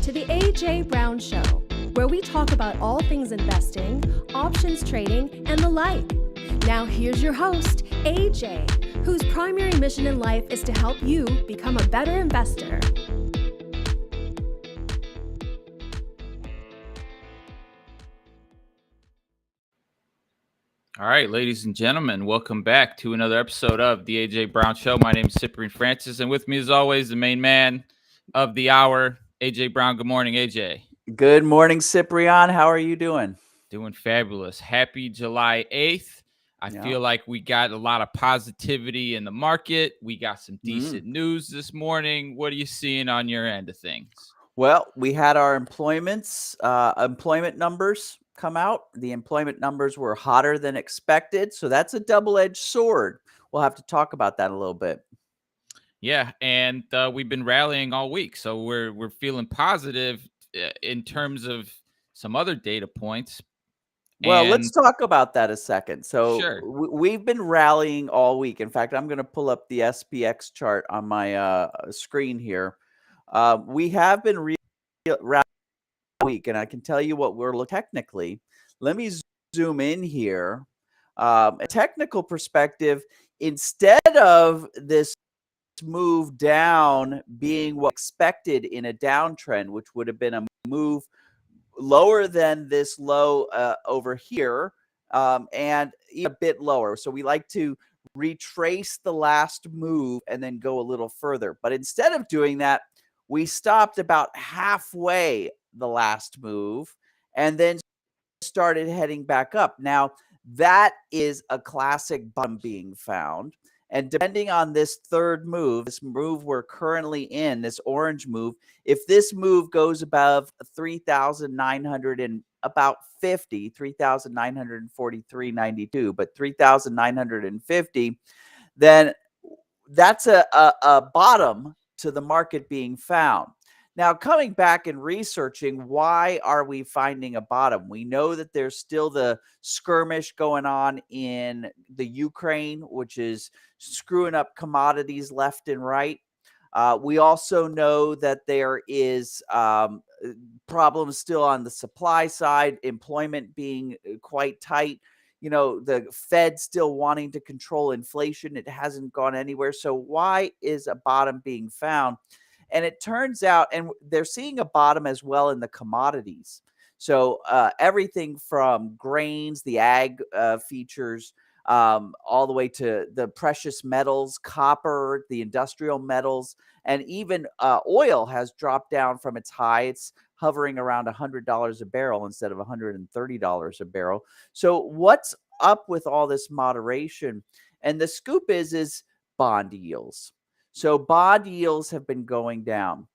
to the A.J. Brown Show, where we talk about all things investing, options trading, and the like. Now here's your host, A.J., whose primary mission in life is to help you become a better investor. All right, ladies and gentlemen, welcome back to another episode of the A.J. Brown Show. My name is Cyprian Francis, and with me, as always, the main man of the hour, A.J. Brown. Good morning, A.J. Good morning, Cyprian. How are you doing? Doing fabulous. Happy July 8th. I feel like we got a lot of positivity in the market. We got some decent news this morning. What are you seeing on your end of things? Well, we had our employment numbers come out. The employment numbers were hotter than expected, so that's a double-edged sword. We'll have to talk about that a little bit. Yeah, and we've been rallying all week, so we're feeling positive in terms of some other data points. Well, let's talk about that a second. So Sure. We've been rallying all week. In fact, I'm going to pull up the SPX chart on my screen here. We have been rallying all week, and I can tell you what we're looking technically. Let me zoom in here. A technical perspective, instead of this move down being what expected in a downtrend, which would have been a move lower than this low over here, and a bit lower. So we like to retrace the last move and then go a little further. But instead of doing that, we stopped about halfway the last move and then started heading back up. Now, that is a classic bottom being found. And depending on this third move, this move we're currently in, this orange move, if this move goes above 3,900 and about 50, 3,943.92, but 3,950, then that's a bottom to the market being found. Now, coming back and researching, why are we finding a bottom? We know that there's still the skirmish going on in the Ukraine, which is screwing up commodities left and right. We also know that there is problems still on the supply side, employment being quite tight. You know, the Fed still wanting to control inflation. It hasn't gone anywhere. So why is a bottom being found? And it turns out, and they're seeing a bottom as well in the commodities. So everything from grains, the ag features, all the way to the precious metals, copper, the industrial metals, and even oil has dropped down from its high. It's hovering around $100 a barrel instead of $130 a barrel. So what's up with all this moderation? And the scoop is bond yields. So bond yields have been going down.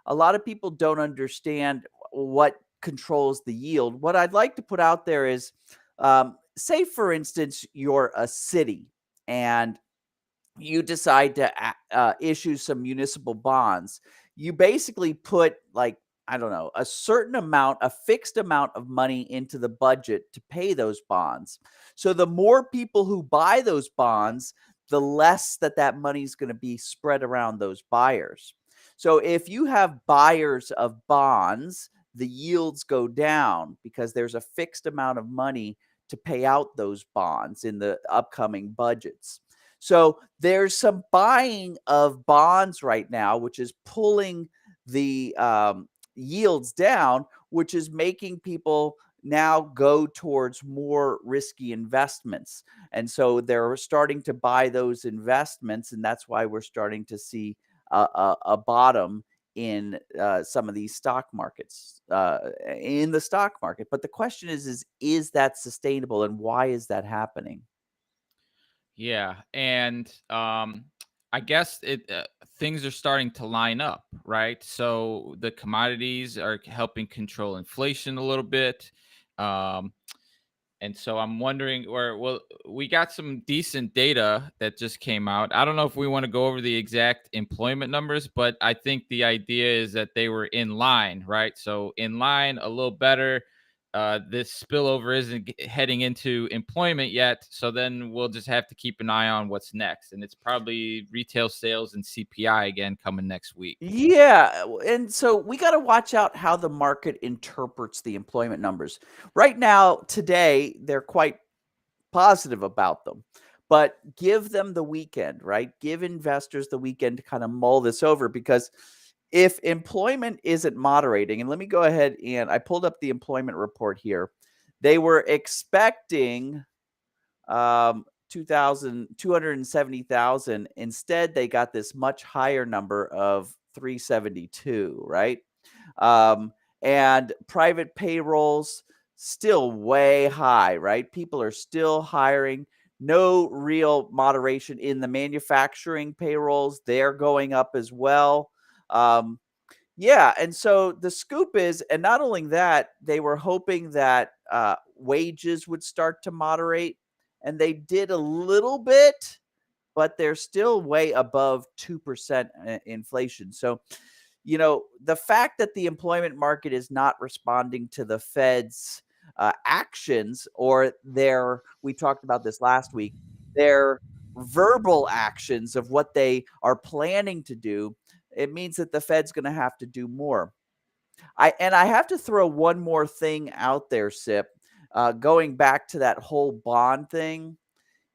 A lot of people don't understand what controls the yield. What I'd like to put out there is, say, for instance, you're a city and you decide to issue some municipal bonds. You basically put, like, I don't know, a certain amount, a fixed amount of money into the budget to pay those bonds. So the more people who buy those bonds, the less that money is going to be spread around those buyers. So if you have buyers of bonds, the yields go down because there's a fixed amount of money to pay out those bonds in the upcoming budgets. So there's some buying of bonds right now, which is pulling the yields down, which is making people now go towards more risky investments. And so they're starting to buy those investments, and that's why we're starting to see a bottom in some of these stock markets, in the stock market. But the question is that sustainable, and why is that happening? Yeah, and I guess things are starting to line up, right? So the commodities are helping control inflation a little bit. And so I'm wondering, we got some decent data that just came out. I don't know if we want to go over the exact employment numbers, but I think the idea is that they were in line, right? So in line, a little better this spillover isn't heading into employment yet. So then we'll just have to keep an eye on what's next. And it's probably retail sales and CPI again coming next week. Yeah, and so we got to watch out how the market interprets the employment numbers. Right now, today, they're quite positive about them, but give them the weekend, right? Give investors the weekend to kind of mull this over, because if employment isn't moderating, and let me go ahead, and I pulled up the employment report here. They were expecting 270,000. Instead, they got this much higher number of 372, right? And private payrolls still way high, right? People are still hiring. No real moderation in the manufacturing payrolls. They're going up as well. Yeah, and so the scoop is, and not only that, they were hoping that wages would start to moderate, and they did a little bit, but they're still way above 2% inflation. So, the fact that the employment market is not responding to the Fed's actions, or we talked about this last week, their verbal actions of what they are planning to do, it means that the Fed's going to have to do more. I have to throw one more thing out there, Sip. Going back to that whole bond thing,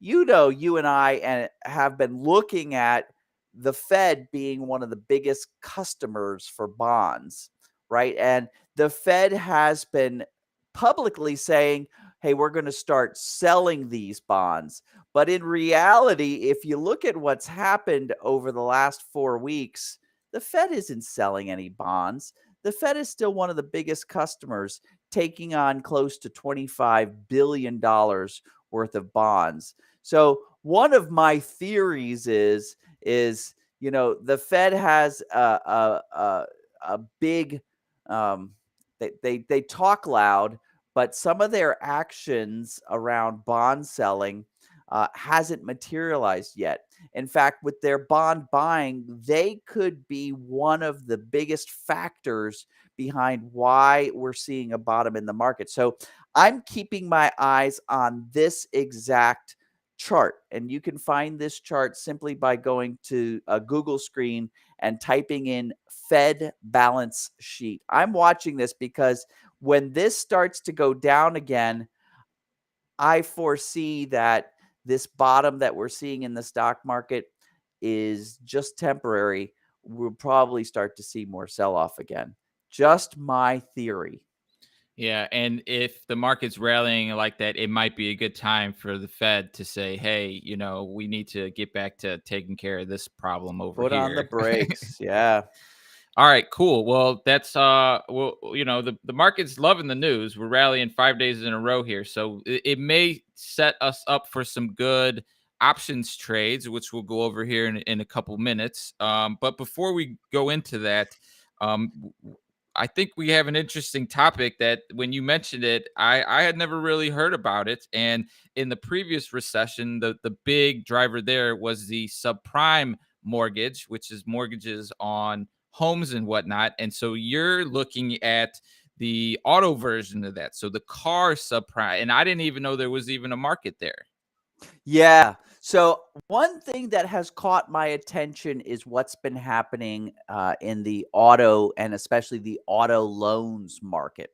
you and I have been looking at the Fed being one of the biggest customers for bonds, right? And the Fed has been publicly saying, hey, we're going to start selling these bonds. But in reality, if you look at what's happened over the last 4 weeks, the Fed isn't selling any bonds. The Fed is still one of the biggest customers, taking on close to $25 billion worth of bonds. So one of my theories is the Fed has a big they talk loud, but some of their actions around bond selling hasn't materialized yet. In fact, with their bond buying, they could be one of the biggest factors behind why we're seeing a bottom in the market. So I'm keeping my eyes on this exact chart. And you can find this chart simply by going to a Google screen and typing in Fed balance sheet. I'm watching this because when this starts to go down again, I foresee that this bottom that we're seeing in the stock market is just temporary. We'll probably start to see more sell off again. Just my theory. Yeah, and if the market's rallying like that, it might be a good time for the Fed to say, "Hey, we need to get back to taking care of this problem over Put here." on the brakes. Yeah. All right, cool. Well, that's the market's loving the news. We're rallying 5 days in a row here, so it may set us up for some good options trades, which we'll go over here in a couple minutes. But before we go into that, I think we have an interesting topic that when you mentioned it, I had never really heard about it. And in the previous recession, the big driver there was the subprime mortgage, which is mortgages on homes and whatnot. And so you're looking at the auto version of that. So the car subprime. And I didn't even know there was even a market there. Yeah. So one thing that has caught my attention is what's been happening in the auto and especially the auto loans market.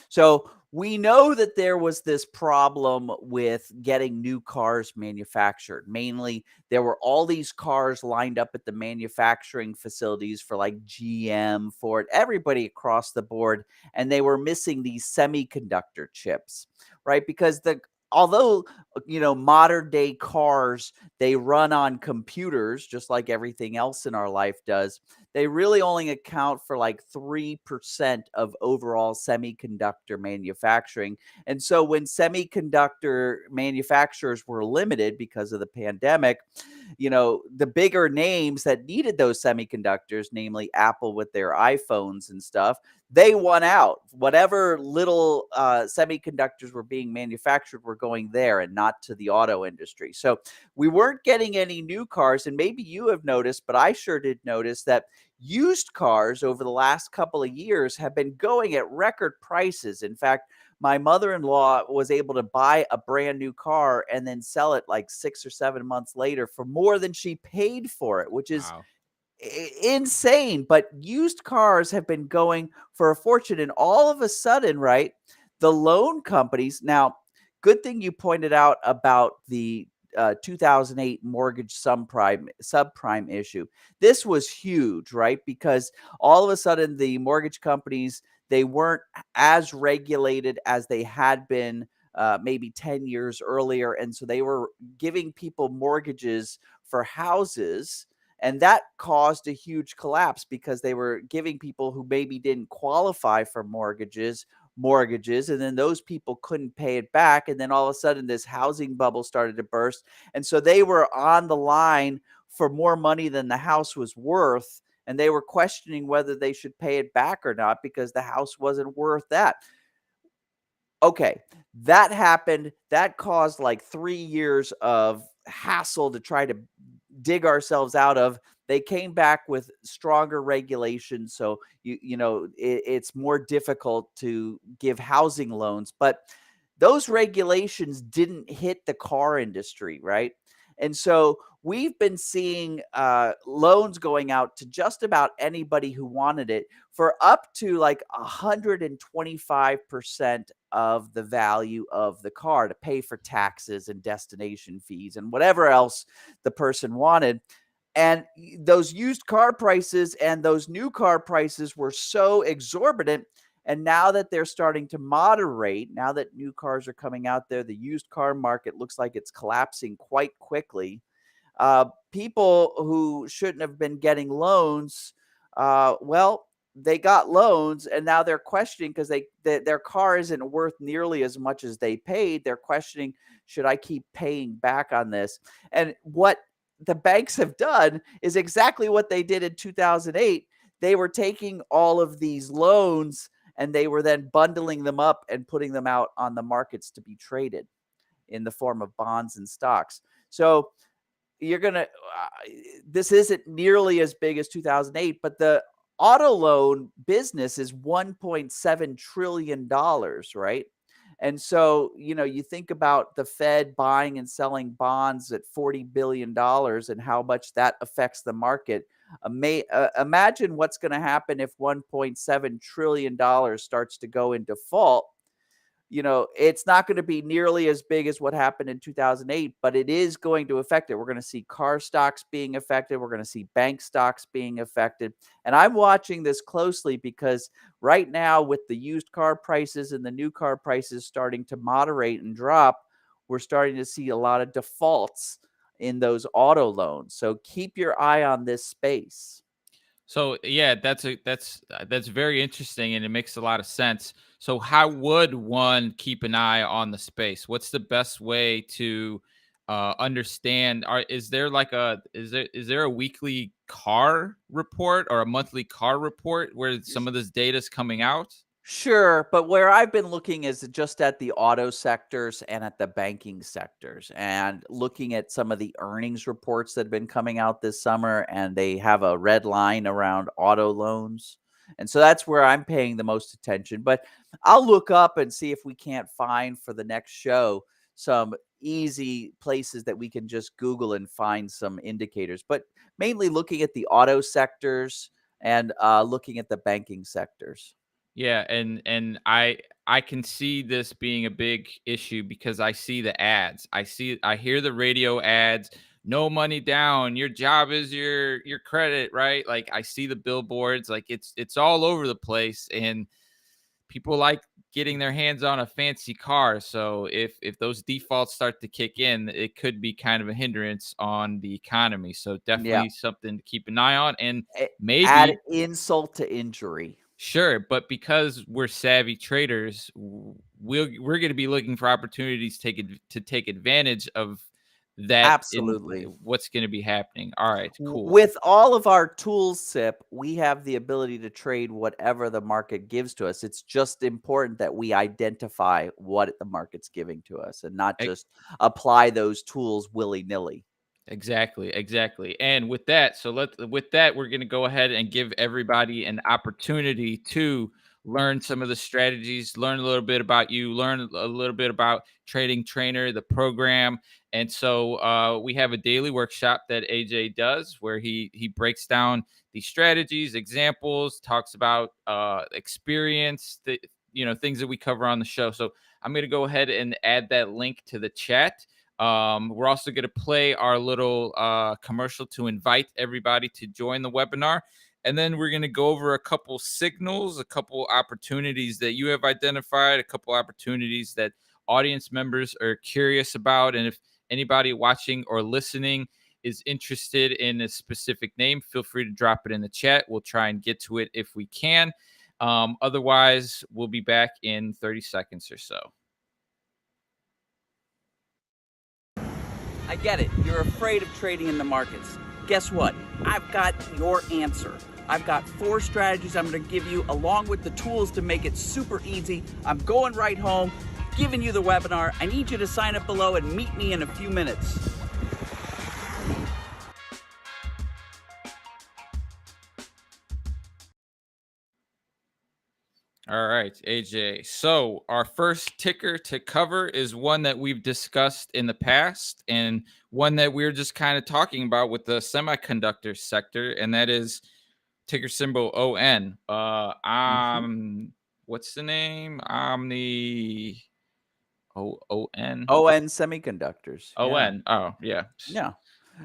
So we know that there was this problem with getting new cars manufactured. Mainly, there were all these cars lined up at the manufacturing facilities for like GM, Ford, everybody across the board, and they were missing these semiconductor chips, right? Because although modern day cars, they run on computers just like everything else in our life does, they really only account for like 3% of overall semiconductor manufacturing. And so when semiconductor manufacturers were limited because of the pandemic, the bigger names that needed those semiconductors, namely Apple with their iPhones and stuff, they won out. Whatever little semiconductors were being manufactured were going there and not to the auto industry. So we weren't getting any new cars. And maybe you have noticed, but I sure did notice that used cars over the last couple of years have been going at record prices. In fact, my mother-in-law was able to buy a brand new car and then sell it like 6 or 7 months later for more than she paid for it, which is Wow. insane. But used cars have been going for a fortune, and all of a sudden, right, the loan companies now, good thing you pointed out about the 2008 mortgage subprime issue. This was huge, right? Because all of a sudden the mortgage companies, they weren't as regulated as they had been maybe 10 years earlier, and so they were giving people mortgages for houses, and that caused a huge collapse because they were giving people who maybe didn't qualify for mortgages, and then those people couldn't pay it back, and then all of a sudden this housing bubble started to burst, and so they were on the line for more money than the house was worth, and they were questioning whether they should pay it back or not because the house wasn't worth that. Okay, that happened. That caused like 3 years of hassle to try to dig ourselves out of. They came back with stronger regulations, so it's more difficult to give housing loans, but those regulations didn't hit the car industry, right? And so we've been seeing loans going out to just about anybody who wanted it for up to like 125% of the value of the car to pay for taxes and destination fees and whatever else the person wanted. And those used car prices and those new car prices were so exorbitant. And now that they're starting to moderate, now that new cars are coming out there, the used car market looks like it's collapsing quite quickly. People who shouldn't have been getting loans, well, they got loans, and now they're questioning because their car isn't worth nearly as much as they paid. They're questioning, should I keep paying back on this? And what the banks have done is exactly what they did in 2008. They were taking all of these loans and they were then bundling them up and putting them out on the markets to be traded in the form of bonds and stocks. So you're going to, this isn't nearly as big as 2008, but the auto loan business is $1.7 trillion, right? And so, you think about the Fed buying and selling bonds at $40 billion and how much that affects the market. Imagine what's going to happen if $1.7 trillion starts to go in default. It's not going to be nearly as big as what happened in 2008, but it is going to affect it. We're going to see car stocks being affected. We're going to see bank stocks being affected. And I'm watching this closely because right now, with the used car prices and the new car prices starting to moderate and drop, we're starting to see a lot of defaults in those auto loans. So keep your eye on this space. So yeah, that's very interesting, and it makes a lot of sense. So how would one keep an eye on the space? What's the best way to understand? Is there a weekly car report or a monthly car report where some of this data is coming out? Sure, but where I've been looking is just at the auto sectors and at the banking sectors and looking at some of the earnings reports that have been coming out this summer, and they have a red line around auto loans. And so that's where I'm paying the most attention. But I'll look up and see if we can't find for the next show some easy places that we can just Google and find some indicators. But mainly looking at the auto sectors and looking at the banking sectors. Yeah, and I can see this being a big issue because I see the ads. I hear the radio ads, no money down, your job is your credit, right? Like I see the billboards, like it's all over the place, and people like getting their hands on a fancy car. So if those defaults start to kick in, it could be kind of a hindrance on the economy. So Yeah. definitely something to keep an eye on, and Add maybe. insult to injury. Sure, but because we're savvy traders, we're going to be looking for opportunities to take advantage of that in Absolutely. what's going to be happening. All right, cool. With all of our tools, SIP, we have the ability to trade whatever the market gives to us. It's just important that we identify what the market's giving to us and not E- just apply those tools willy-nilly. Exactly. And with that, we're going to go ahead and give everybody an opportunity to learn some of the strategies, learn a little bit about you, learn a little bit about Trading Trainer, the program. And so we have a daily workshop that AJ does where he breaks down these strategies, examples, talks about experience, things that we cover on the show. So I'm going to go ahead and add that link to the chat. We're also going to play our little commercial to invite everybody to join the webinar. And then we're going to go over a couple signals, a couple opportunities that you have identified, a couple opportunities that audience members are curious about. And if anybody watching or listening is interested in a specific name, feel free to drop it in the chat. We'll try and get to it if we can. Otherwise, we'll be back in 30 seconds or so. I get it. You're afraid of trading in the markets. Guess what? I've got your answer. I've got 4 strategies I'm going to give you along with the tools to make it super easy. I'm going right home, giving you the webinar. I need you to sign up below and meet me in a few minutes. All right, AJ. So our first ticker to cover is one that we've discussed in the past and one that we're just kind of talking about with the semiconductor sector, and that is ticker symbol ON. What's the name? Omni. ON. ON Semiconductors. ON. Oh, yeah. Yeah.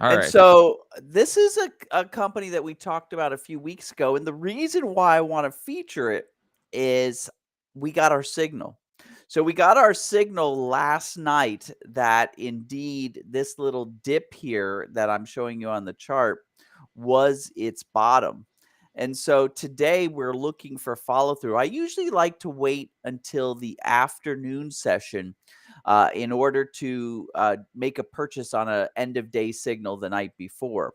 All And right. so this is a company that we talked about a few weeks ago. And the reason why I want to feature it is we got our signal. So we got our signal last night that indeed this little dip here that I'm showing you on the chart was its bottom. And so today we're looking for follow through. I usually like to wait until the afternoon session in order to make a purchase on an end of day signal the night before.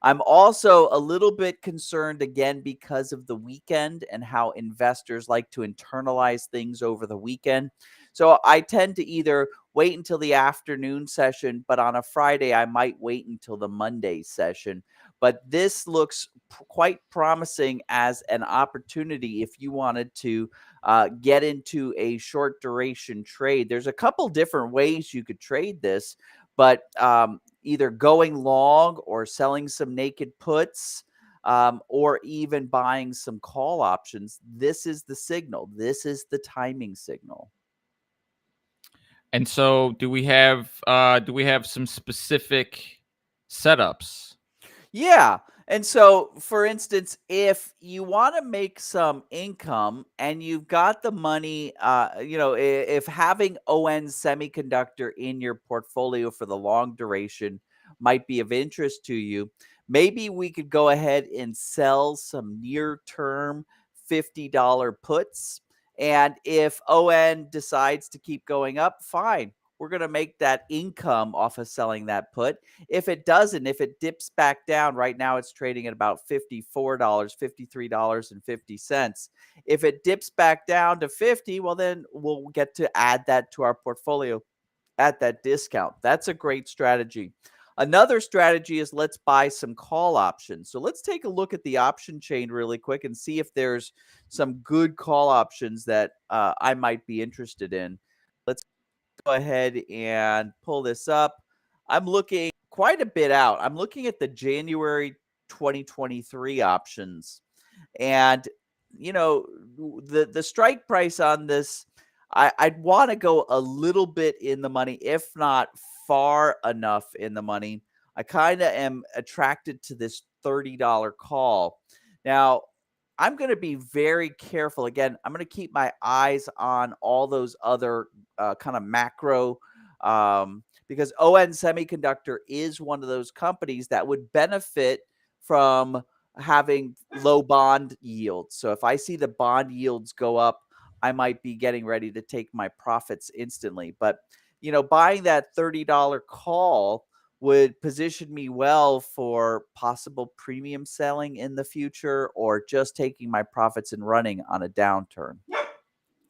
I'm also a little bit concerned again because of the weekend and how investors like to internalize things over the weekend. So I tend to either wait until the afternoon session, but on a Friday, I might wait until the Monday session. But this looks quite promising as an opportunity if you wanted to get into a short duration trade. There's a couple different ways you could trade this, but either going long or selling some naked puts or even buying some call options. This is the signal. This is the timing signal. And so do we have some specific setups? Yeah. And so, for instance, if you want to make some income and you've got the money, if having ON Semiconductor in your portfolio for the long duration might be of interest to you, maybe we could go ahead and sell some near term $50 puts. And if ON decides to keep going up, fine. We're going to make that income off of selling that put. If it doesn't, if it dips back down, right now it's trading at about $54, $53.50. If it dips back down to 50, well, then we'll get to add that to our portfolio at that discount. That's a great strategy. Another strategy is let's buy some call options. So let's take a look at the option chain really quick and see if there's some good call options that I might be interested in. Let's go ahead and pull this up. I'm looking quite a bit out. I'm looking at the January 2023 options. And, the strike price on this, I'd want to go a little bit in the money, if not far enough in the money. I kind of am attracted to this $30 call. Now, I'm going to be very careful. Again, I'm going to keep my eyes on all those other kind of macro because ON Semiconductor is one of those companies that would benefit from having low bond yields. So if I see the bond yields go up, I might be getting ready to take my profits instantly. But, buying that $30 call would position me well for possible premium selling in the future or just taking my profits and running on a downturn.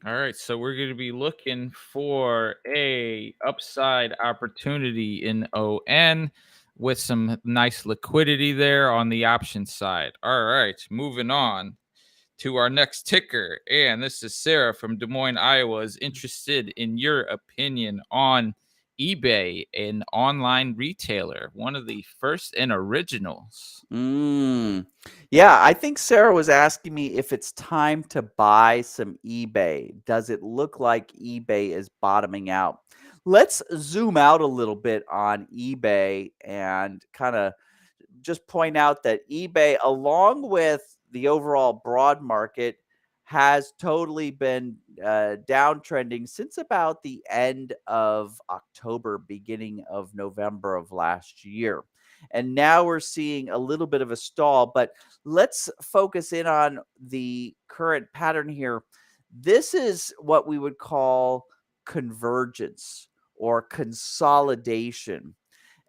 All right, so we're going to be looking for a upside opportunity in ON with some nice liquidity there on the option side. All right, moving on. to our next ticker. And this is Sarah from Des Moines, Iowa, is interested in your opinion on eBay, an online retailer, one of the first and originals. Yeah, I think Sarah was asking me if it's time to buy some eBay. Does it look like eBay is bottoming out? Let's zoom out a little bit on eBay and kind of just point out that eBay, along with the overall broad market, has totally been downtrending since about the end of October, beginning of November of last year. And now we're seeing a little bit of a stall, but let's focus in on the current pattern here. This is what we would call convergence or consolidation.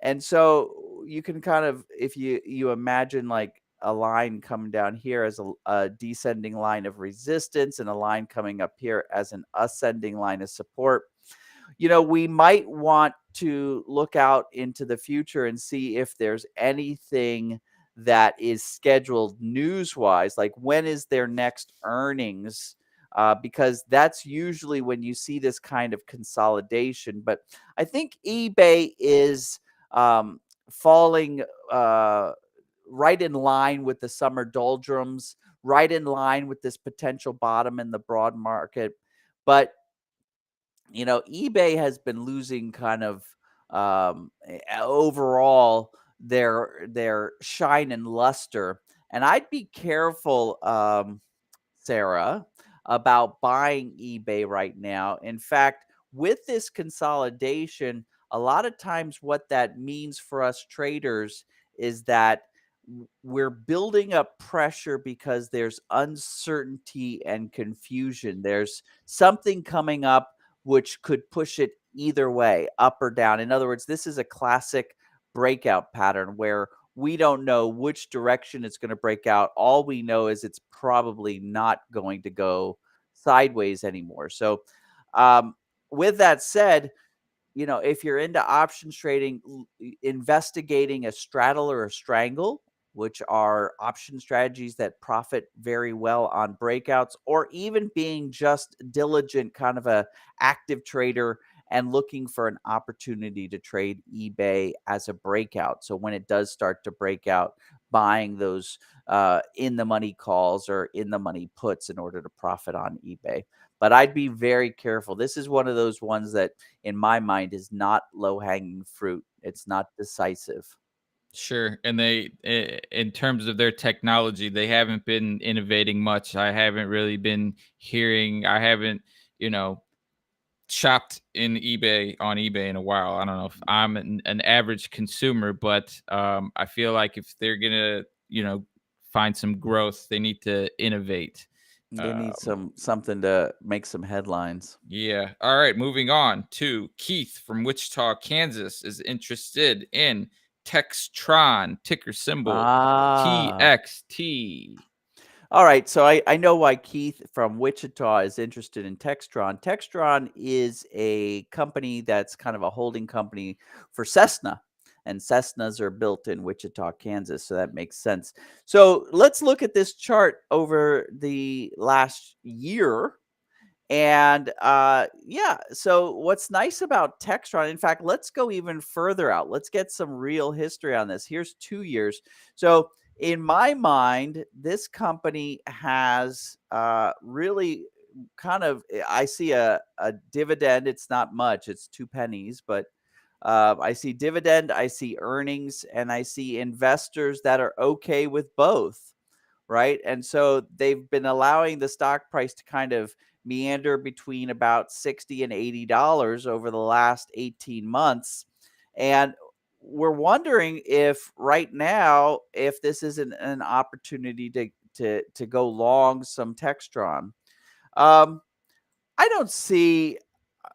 And so you can kind of, if you imagine like a line coming down here as a descending line of resistance and a line coming up here as an ascending line of support, we might want to look out into the future and see if there's anything that is scheduled news-wise, like when is their next earnings, because that's usually when you see this kind of consolidation. But I think eBay is falling right in line with the summer doldrums, right in line with this potential bottom in the broad market. But eBay has been losing kind of overall their shine and luster, and I'd be careful, Sarah, about buying eBay right now. In fact, with this consolidation, a lot of times what that means for us traders is that we're building up pressure because there's uncertainty and confusion. There's something coming up which could push it either way, up or down. In other words, this is a classic breakout pattern where we don't know which direction it's going to break out. All we know is it's probably not going to go sideways anymore. So, with that said, if you're into options trading, investigating a straddle or a strangle, which are option strategies that profit very well on breakouts, or even being just diligent, kind of a active trader and looking for an opportunity to trade eBay as a breakout. So when it does start to break out, buying those in the money calls or in the money puts in order to profit on eBay. But I'd be very careful. This is one of those ones that, in my mind, is not low-hanging fruit. It's not decisive. Sure. And in terms of their technology, they haven't been innovating much. I haven't really been hearing, I haven't, shopped on eBay in a while. I don't know if I'm an average consumer, but I feel like if they're going to, find some growth, they need to innovate. They need something to make some headlines. Yeah. All right. Moving on to Keith from Wichita, Kansas, is interested in Textron, ticker symbol TXT. All right. So I know why Keith from Wichita is interested in Textron. Textron is a company that's kind of a holding company for Cessna. And Cessnas are built in Wichita, Kansas. So that makes sense. So let's look at this chart over the last year. And so what's nice about Textron, in fact, let's go even further out. Let's get some real history on this. Here's 2 years. So in my mind, this company has really kind of, I see a dividend. It's not much. It's 2 pennies, but I see dividend, I see earnings, and I see investors that are okay with both, right? And so they've been allowing the stock price to kind of meander between about $60 and $80 over the last 18 months. And we're wondering if right now, if this isn't an opportunity to go long some Textron. I don't see.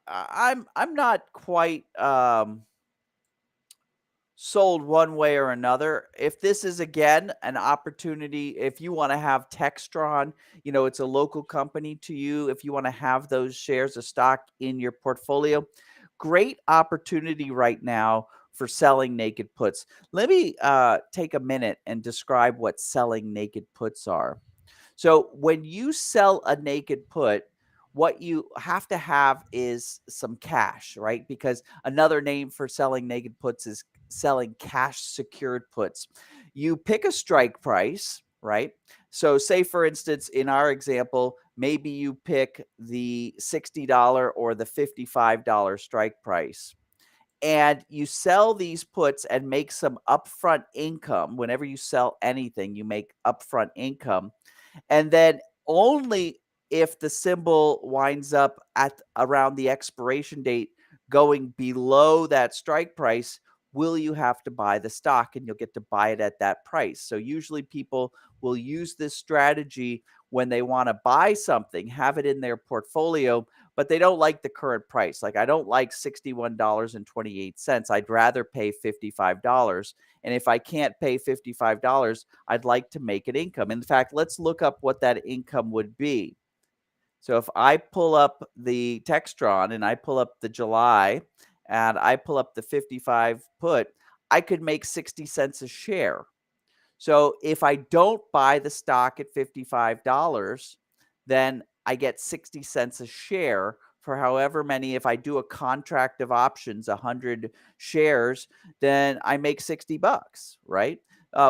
I'm not quite sold one way or another. If this is again an opportunity, if you want to have Textron, it's a local company to you. If you want to have those shares of stock in your portfolio, great opportunity right now for selling naked puts. Let me take a minute and describe what selling naked puts are. So when you sell a naked put, what you have to have is some cash, right? Because another name for selling naked puts is selling cash secured puts. You pick a strike price, right? So, say for instance, in our example, maybe you pick the $60 or the $55 strike price, and you sell these puts and make some upfront income. Whenever you sell anything, you make upfront income. And then only if the symbol winds up at around the expiration date going below that strike price will you have to buy the stock, and you'll get to buy it at that price. So usually people will use this strategy when they want to buy something, have it in their portfolio, but they don't like the current price. Like, I don't like $61.28. I'd rather pay $55. And if I can't pay $55, I'd like to make an income. In fact, let's look up what that income would be. So if I pull up the Textron and I pull up the July and I pull up the 55 put, I could make 60 cents a share. So if I don't buy the stock at $55, then I get 60 cents a share for however many. If I do a contract of options, 100 shares, then I make 60 bucks, right?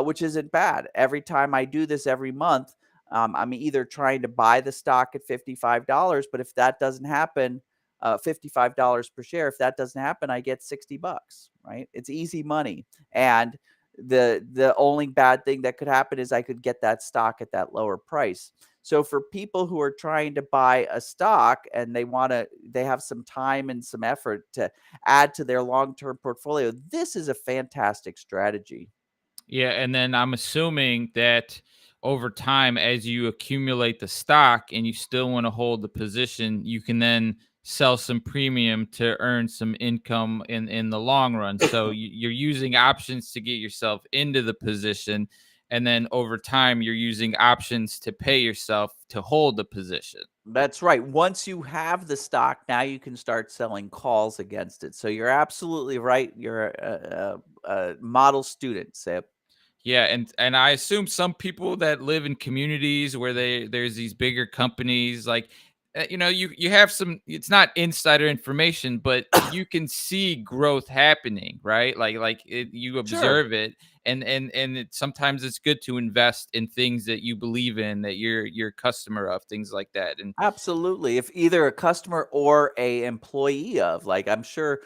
Which isn't bad. Every time I do this every month, I'm either trying to buy the stock at $55, but if that doesn't happen, $55 per share, if that doesn't happen, I get 60 bucks, right? It's easy money. And the only bad thing that could happen is I could get that stock at that lower price. So for people who are trying to buy a stock and they have some time and some effort to add to their long-term portfolio, this is a fantastic strategy. Yeah, and then I'm assuming that over time, as you accumulate the stock and you still want to hold the position, you can then sell some premium to earn some income in the long run. So you're using options to get yourself into the position, and then over time, you're using options to pay yourself to hold the position. That's right. Once you have the stock, now you can start selling calls against it. So you're absolutely right. You're a model student, Sip. Yeah, and I assume some people that live in communities where there's these bigger companies, like you have some. It's not insider information, but you can see growth happening, right? You Sure. observe it, and sometimes it's good to invest in things that you believe in, that you're a customer of, things like that. And Absolutely. If either a customer or a employee of, like, I'm sure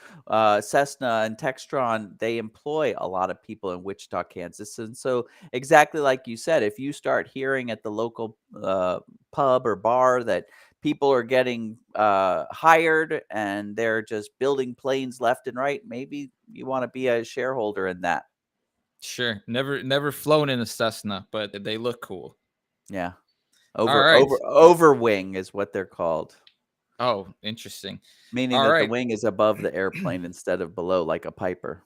Cessna and Textron, they employ a lot of people in Wichita, Kansas. And so exactly like you said, if you start hearing at the local pub or bar that people are getting hired and they're just building planes left and right, maybe you want to be a shareholder in that. sure, never flown in a Cessna, but they look cool. Yeah. All Over right. over overwing is what they're called, Oh, interesting. meaning All that the right. wing is above the airplane instead of below, like a Piper.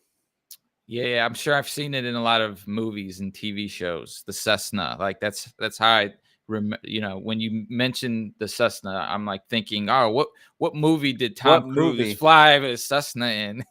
Yeah, I'm sure I've seen it in a lot of movies and TV shows. The Cessna, like that's how I when you mention the Cessna, I'm like thinking, oh, what movie did Tom What Cruise movie? fly a Cessna in?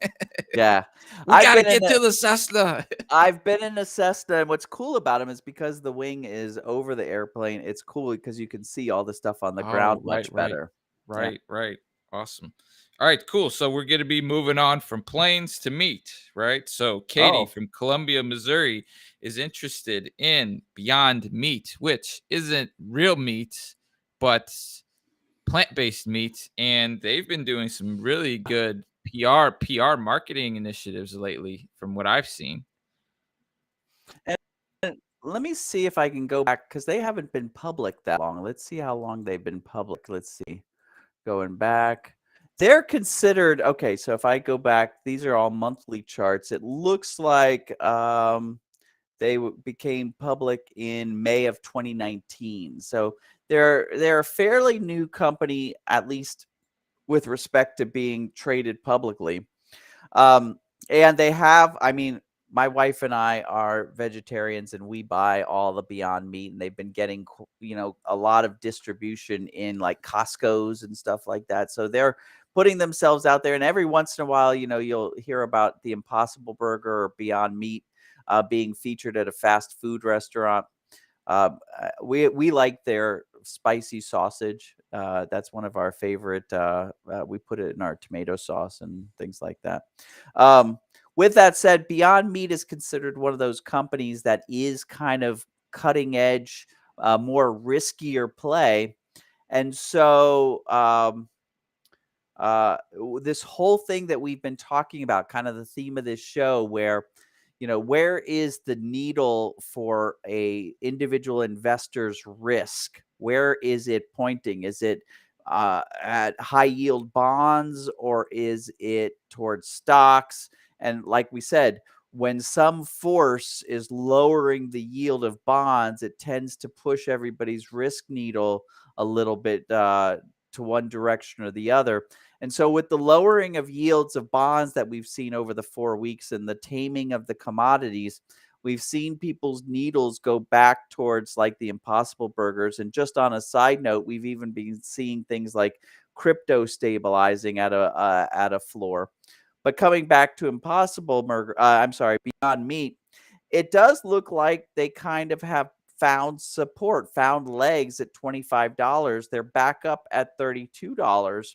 Yeah. We I've gotta been in get a to the Cessna. I've been in a Cessna, and what's cool about them is because the wing is over the airplane, it's cool because you can see all the stuff on the Oh, ground right, much right, better. Yeah. right. Awesome. All right, cool. So we're going to be moving on from planes to meat, right? So Katie Oh, from Columbia, Missouri is interested in Beyond Meat, which isn't real meat, but plant-based meat. And they've been doing some really good PR marketing initiatives lately from what I've seen. and let me see if I can go back because they haven't been public that long. Let's see how long they've been public. Let's see. Going back. They're considered okay, so if I go back, these are all monthly charts. It looks like they became public in May of 2019. So they're a fairly new company, at least with respect to being traded publicly. Um, and they have, I mean, my wife and I are vegetarians and we buy all the Beyond Meat, and they've been getting, a lot of distribution in like Costco's and stuff like that. So they're putting themselves out there. And every once in a while, you'll hear about the Impossible Burger or Beyond Meat being featured at a fast food restaurant. We like their spicy sausage. That's one of our favorite. We put it in our tomato sauce and things like that. Um, with that said, Beyond Meat is considered one of those companies that is kind of cutting edge, more riskier play. And so this whole thing that we've been talking about, kind of the theme of this show, where where is the needle for a individual investor's risk? Where is it pointing? Is it at high yield bonds, or is it towards stocks? And like we said, when some force is lowering the yield of bonds, it tends to push everybody's risk needle a little bit to one direction or the other. And so, with the lowering of yields of bonds that we've seen over the 4 weeks and the taming of the commodities, we've seen people's needles go back towards like the Impossible Burgers. And just on a side note, we've even been seeing things like crypto stabilizing at a floor. But coming back to Beyond Meat, it does look like they kind of have found support, found legs at $25. They're back up at $32.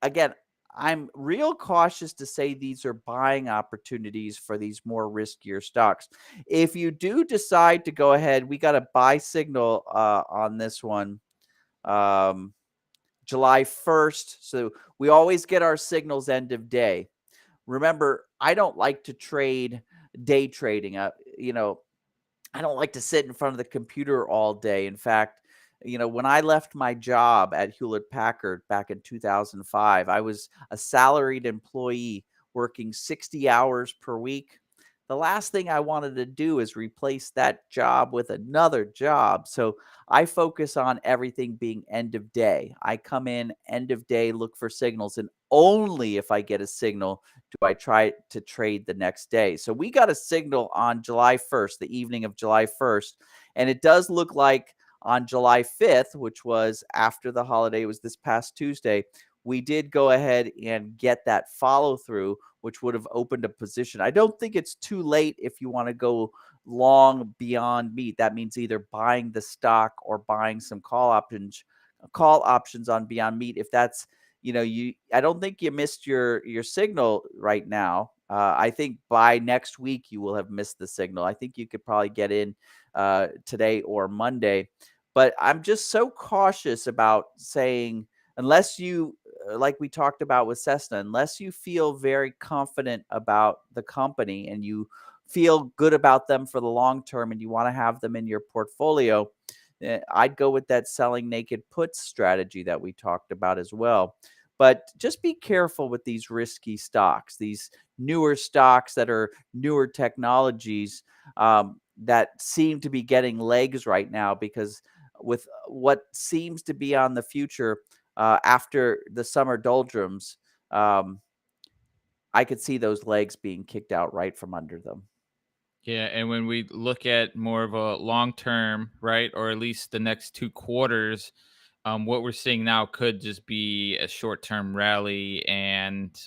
Again, I'm real cautious to say these are buying opportunities for these more riskier stocks. If you do decide to go ahead, we got a buy signal on this one, July 1st. So we always get our signals end of day. Remember, I don't like to trade day trading. I don't like to sit in front of the computer all day. In fact, when I left my job at Hewlett Packard back in 2005, I was a salaried employee working 60 hours per week. The last thing I wanted to do is replace that job with another job. So I focus on everything being end of day. I come in end of day, look for signals, and only if I get a signal do I try to trade the next day. So we got a signal on July 1st, the evening of July 1st, and it does look like on July 5th, which was after the holiday, it was this past Tuesday, we did go ahead and get that follow through, which would have opened a position. I don't think it's too late if you want to go long Beyond Meat. That means either buying the stock or buying some call options on Beyond Meat. If that's, I don't think you missed your signal right now. I think by next week you will have missed the signal. I think you could probably get in today or Monday. But I'm just so cautious about saying, unless you, like we talked about with Cessna, unless you feel very confident about the company and you feel good about them for the long term and you want to have them in your portfolio, I'd go with that selling naked puts strategy that we talked about as well. But just be careful with these risky stocks, these newer stocks that are newer technologies that seem to be getting legs right now, because with what seems to be on the future after the summer doldrums, I could see those legs being kicked out right from under them. Yeah, and when we look at more of a long term, right, or at least the next 2 quarters, what we're seeing now could just be a short term rally, and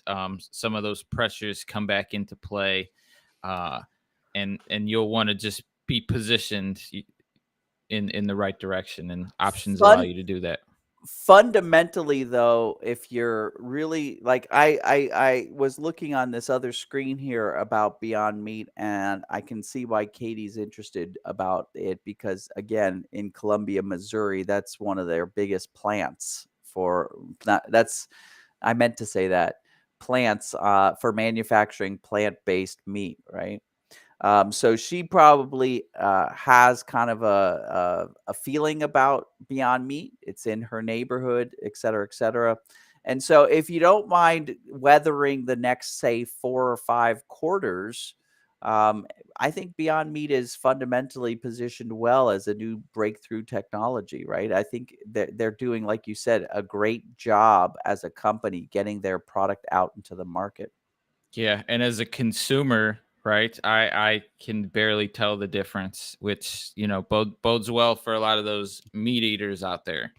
some of those pressures come back into play, uh, and you'll want to just be positioned in the right direction, and options allow Fun you to do that. Fundamentally, though, if you're really like I was looking on this other screen here about Beyond Meat, and I can see why Katie's interested about it, because again, in Columbia, Missouri, that's one of their biggest plants for not that's I meant to say that plants for manufacturing plant-based meat, right? So she probably has kind of a feeling about Beyond Meat. It's in her neighborhood, et cetera, et cetera. And so if you don't mind weathering the next, say, 4 or 5 quarters, I think Beyond Meat is fundamentally positioned well as a new breakthrough technology, right? I think that they're doing, like you said, a great job as a company getting their product out into the market. Yeah, and as a consumer, right, I can barely tell the difference, which bodes well for a lot of those meat eaters out there.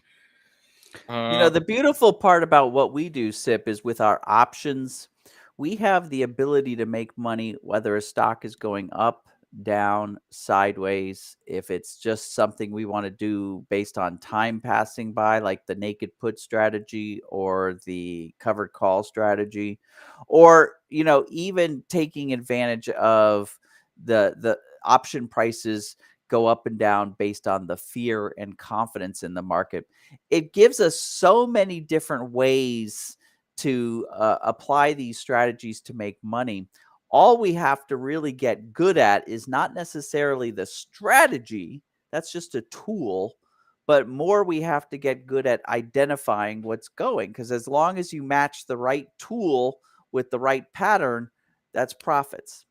The beautiful part about what we do, Sip, is with our options, we have the ability to make money whether a stock is going up, down, sideways, if it's just something we want to do based on time passing by, like the naked put strategy or the covered call strategy, or even taking advantage of the option prices go up and down based on the fear and confidence in the market. It gives us so many different ways to apply these strategies to make money. All we have to really get good at is not necessarily the strategy, that's just a tool, but more we have to get good at identifying what's going. Because as long as you match the right tool with the right pattern, that's profits.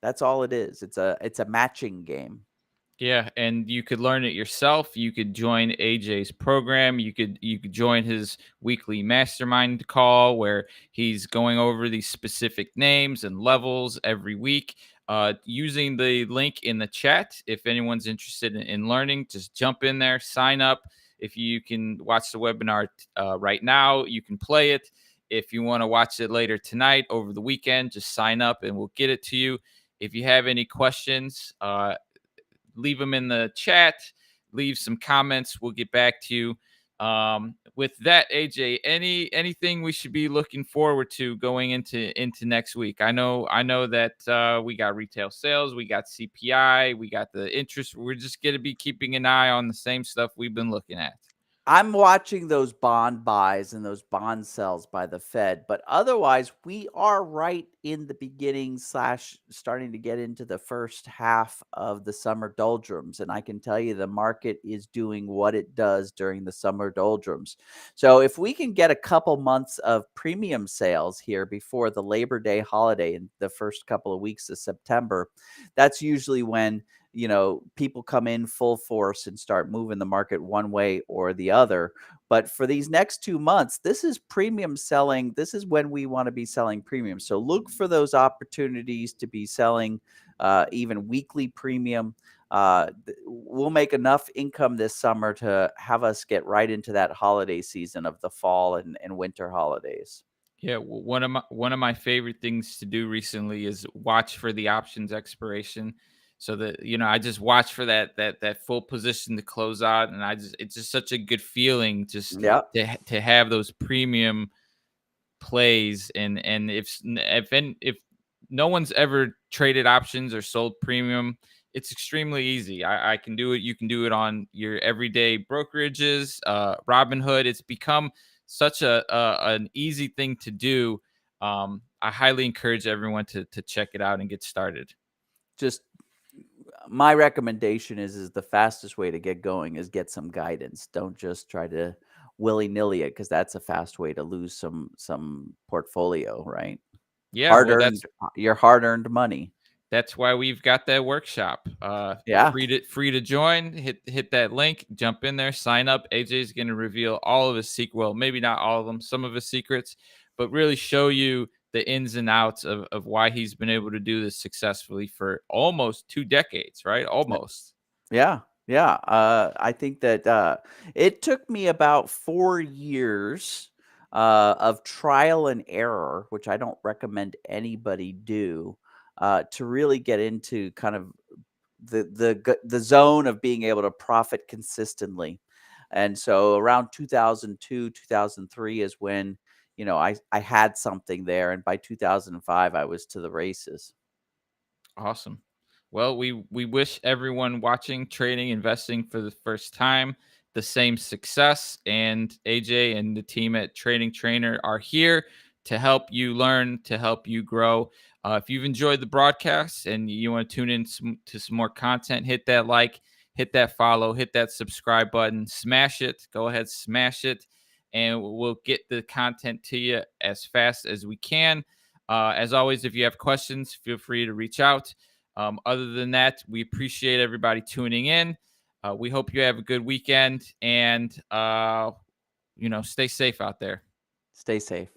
That's all it is. It's a matching game. Yeah, and you could learn it yourself. You could join AJ's program. You could join his weekly mastermind call where he's going over these specific names and levels every week. Using the link in the chat, if anyone's interested in learning, just jump in there, sign up. If you can watch the webinar right now, you can play it. If you want to watch it later tonight, over the weekend, just sign up and we'll get it to you. If you have any questions, leave them in the chat, leave some comments, we'll get back to you. With that, AJ, anything we should be looking forward to going into next week? I know that we got retail sales, we got CPI, we got the interest. We're just going to be keeping an eye on the same stuff we've been looking at. I'm watching those bond buys and those bond sells by the Fed, but otherwise we are right in the beginning slash starting to get into the first half of the summer doldrums. And I can tell you the market is doing what it does during the summer doldrums. So if we can get a couple months of premium sales here before the Labor Day holiday in the first couple of weeks of September, that's usually when people come in full force and start moving the market one way or the other. But for these next 2 months, this is premium selling. This is when we want to be selling premium. So look for those opportunities to be selling even weekly premium. We'll make enough income this summer to have us get right into that holiday season of the fall and winter holidays. Yeah, one of my favorite things to do recently is watch for the options expiration. So that I just watch for that full position to close out, and it's just such a good feeling just Yeah. to have those premium plays. And if no one's ever traded options or sold premium, it's extremely easy. I can do it. You can do it on your everyday brokerages, Robinhood. It's become such an easy thing to do. I highly encourage everyone to check it out and get started. Just my recommendation is the fastest way to get going is get some guidance. Don't just try to willy-nilly it, because that's a fast way to lose some portfolfolio, right? Yeah, well, Your hard-earned money. that's why we've got that workshop. Yeah. Free to join. Hit that link, jump in there, sign up. AJ's going to reveal all of his secrets. Well, maybe not all of them, some of his secrets, but really show you the ins and outs of why he's been able to do this successfully for almost 2 decades, right? Almost. Yeah. Yeah. I think that it took me about 4 years of trial and error, which I don't recommend anybody do, to really get into kind of the zone of being able to profit consistently. And so around 2002, 2003 is when, I had something there. And by 2005, I was to the races. Awesome. Well, we wish everyone watching, trading, investing for the first time the same success. And AJ and the team at Trading Trainer are here to help you learn, to help you grow. If you've enjoyed the broadcast and you want to tune in to some more content, hit that like, hit that follow, hit that subscribe button, smash it. Go ahead, smash it, and we'll get the content to you as fast as we can. As always, if you have questions, feel free to reach out. Other than that, we appreciate everybody tuning in. We hope you have a good weekend, and stay safe out there. Stay safe.